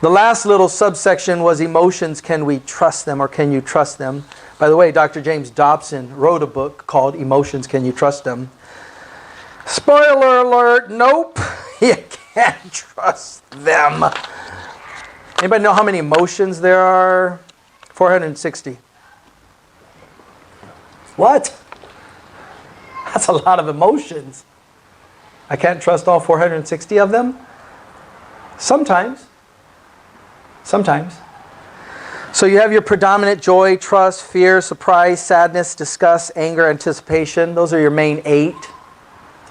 The last little subsection was emotions. Can we trust them, or can you trust them? By the way, Dr. James Dobson wrote a book called Emotions, Can You Trust Them? Spoiler alert, nope. You can't trust them. Anybody know how many emotions there are? 460. What? That's a lot of emotions. I can't trust all 460 of them? Sometimes. Sometimes. So you have your predominant joy, trust, fear, surprise, sadness, disgust, anger, anticipation. Those are your main 8.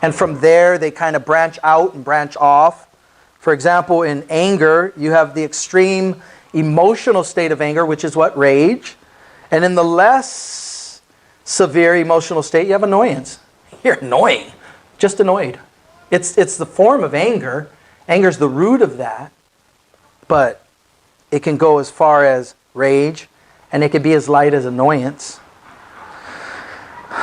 And from there, they kind of branch out and branch off. For example, in anger, you have the extreme emotional state of anger, which is what? Rage. And in the less severe emotional state, you have annoyance. You're annoying. Just annoyed. It's the form of anger. Anger's the root of that. But it can go as far as rage, and it can be as light as annoyance.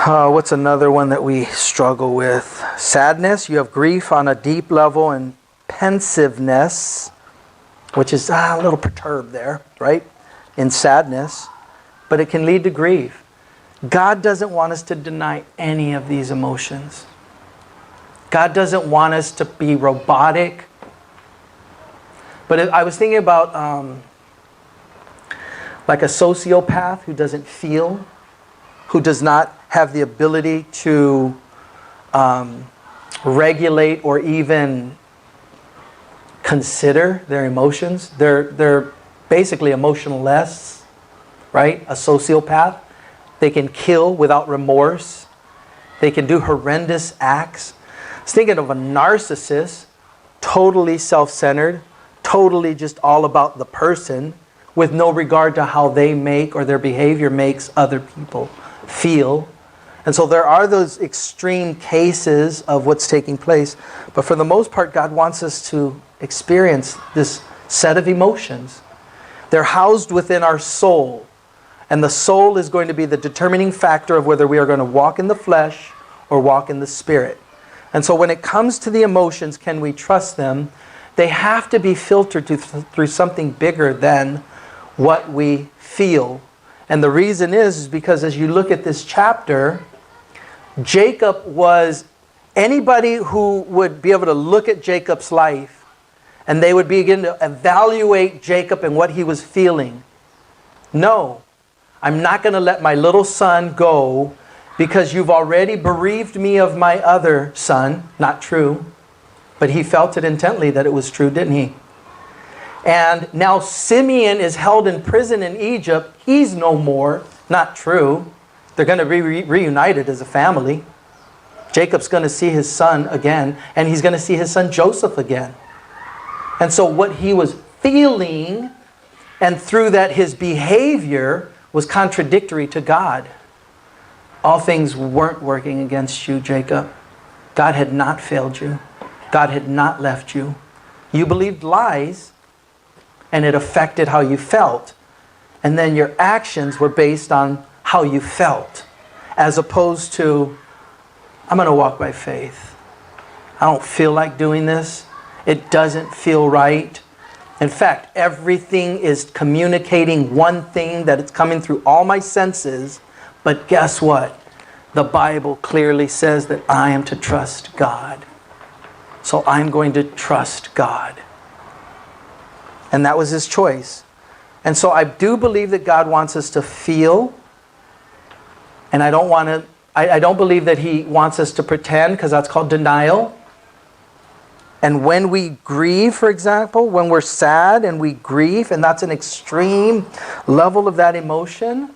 What's another one that we struggle with? Sadness. You have grief on a deep level, and pensiveness, which is a little perturbed there, right? In sadness. But it can lead to grief. God doesn't want us to deny any of these emotions. God doesn't want us to be robotic. But I was thinking about like a sociopath who doesn't feel, who does not have the ability to regulate or even consider their emotions. They're basically emotionless, right? A sociopath. They can kill without remorse. They can do horrendous acts. I was thinking of a narcissist, totally self-centered, totally just all about the person, with no regard to how they make or their behavior makes other people feel. And so there are those extreme cases of what's taking place. But for the most part, God wants us to experience this set of emotions. They're housed within our soul. And the soul is going to be the determining factor of whether we are going to walk in the flesh or walk in the spirit. And so when it comes to the emotions, can we trust them? They have to be filtered through something bigger than what we feel. And the reason is because as you look at this chapter, Jacob was, anybody who would be able to look at Jacob's life and they would begin to evaluate Jacob and what he was feeling. No, I'm not going to let my little son go because you've already bereaved me of my other son. Not true. But he felt it intently that it was true, didn't he? And now Simeon is held in prison in Egypt. He's no more. Not true. They're going to be reunited as a family. Jacob's going to see his son again. And he's going to see his son Joseph again. And so what he was feeling, and through that his behavior, was contradictory to God. All things weren't working against you, Jacob. God had not failed you. God had not left you. You believed lies, and it affected how you felt. And then your actions were based on how you felt, as opposed to, I'm going to walk by faith. I don't feel like doing this. It doesn't feel right. In fact, everything is communicating one thing, that it's coming through all my senses. But guess what? The Bible clearly says that I am to trust God. So I'm going to trust God. And that was his choice. And so I do believe that God wants us to feel. And I don't believe that he wants us to pretend, because that's called denial. And when we grieve, for example, when we're sad and we grieve, and that's an extreme level of that emotion,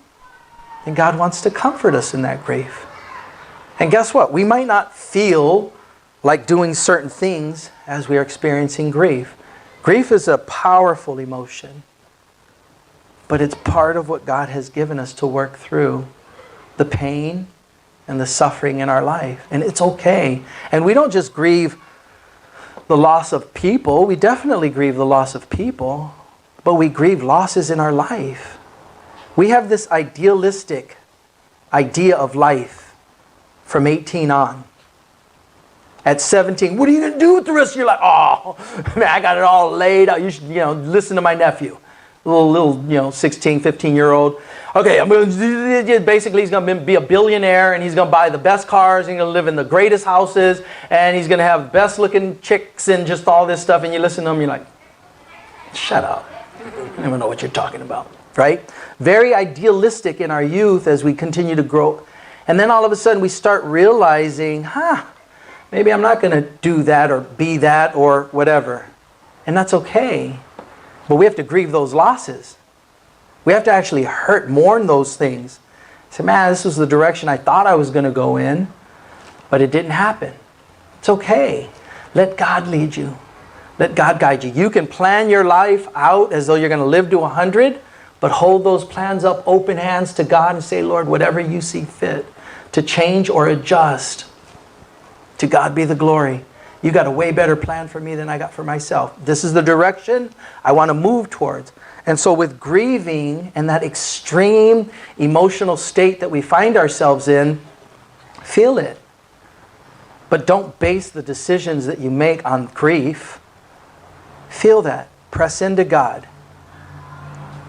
then God wants to comfort us in that grief. And guess what? We might not feel like doing certain things as we are experiencing grief. Grief is a powerful emotion, but it's part of what God has given us to work through the pain and the suffering in our life. And it's okay. And we don't just grieve the loss of people. We definitely grieve the loss of people, but we grieve losses in our life. We have this idealistic idea of life from 18 on. At 17, what are you going to do with the rest of your life? Oh, man, I got it all laid out. You should, listen to my nephew. Little 16, 15-year-old. Okay, basically he's going to be a billionaire, and he's going to buy the best cars, and he's going to live in the greatest houses, and he's going to have best looking chicks and just all this stuff. And you listen to him, you're like, shut up. I don't even know what you're talking about, right? Very idealistic in our youth as we continue to grow. And then all of a sudden we start realizing, maybe I'm not going to do that or be that or whatever. And that's okay. But we have to grieve those losses. We have to actually mourn those things. Say, man, this was the direction I thought I was going to go in, but it didn't happen. It's okay. Let God lead you. Let God guide you. You can plan your life out as though you're going to live to 100, but hold those plans up, open hands to God, and say, Lord, whatever you see fit to change or adjust, to God be the glory. You got a way better plan for me than I got for myself. This is the direction I want to move towards. And so with grieving and that extreme emotional state that we find ourselves in, feel it. But don't base the decisions that you make on grief. Feel that. Press into God.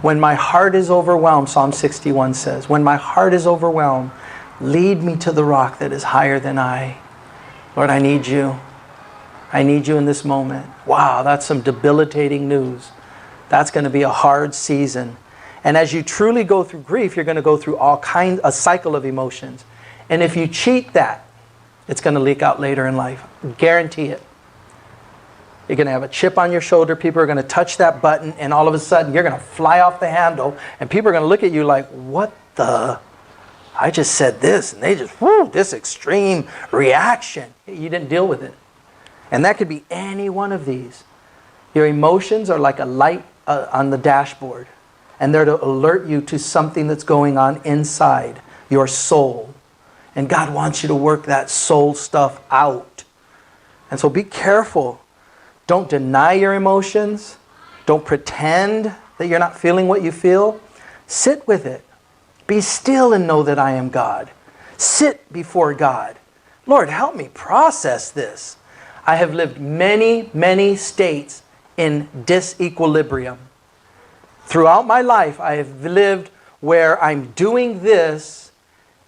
When my heart is overwhelmed, Psalm 61 says, when my heart is overwhelmed, lead me to the rock that is higher than I. Lord, I need you. I need you in this moment. Wow, that's some debilitating news. That's going to be a hard season. And as you truly go through grief, you're going to go through a cycle of emotions. And if you cheat that, it's going to leak out later in life. Guarantee it. You're going to have a chip on your shoulder. People are going to touch that button, and all of a sudden you're going to fly off the handle, and people are going to look at you like, what the? I just said this, and they just, this extreme reaction. You didn't deal with it. And that could be any one of these. Your emotions are like a light on the dashboard, and they're to alert you to something that's going on inside your soul. And God wants you to work that soul stuff out. And so be careful. Don't deny your emotions. Don't pretend that you're not feeling what you feel. Sit with it. Be still and know that I am God. Sit before God. Lord, help me process this. I have lived many, many states in disequilibrium. Throughout my life, I have lived where I'm doing this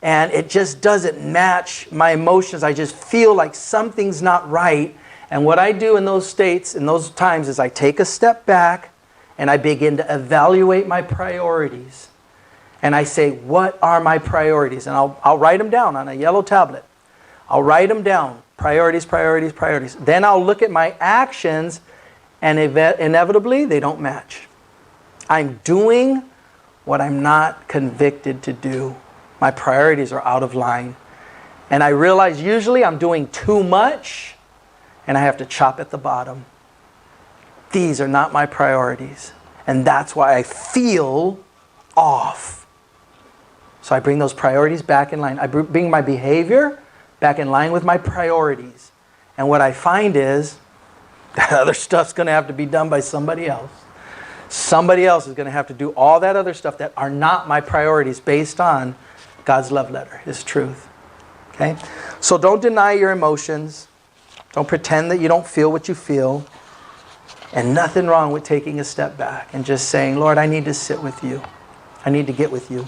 and it just doesn't match my emotions. I just feel like something's not right. And what I do in those states, in those times, is I take a step back and I begin to evaluate my priorities. And I say, what are my priorities? And I'll write them down on a yellow tablet. I'll write them down. Priorities, priorities, priorities. Then I'll look at my actions, and inevitably they don't match. I'm doing what I'm not convicted to do. My priorities are out of line. And I realize usually I'm doing too much, and I have to chop at the bottom. These are not my priorities. And that's why I feel off. So I bring those priorities back in line. I bring my behavior back in line with my priorities. And what I find is that other stuff's going to have to be done by somebody else. Somebody else is going to have to do all that other stuff that are not my priorities based on God's love letter, His truth. Okay? So don't deny your emotions. Don't pretend that you don't feel what you feel. And nothing wrong with taking a step back and just saying, Lord, I need to sit with you. I need to get with you.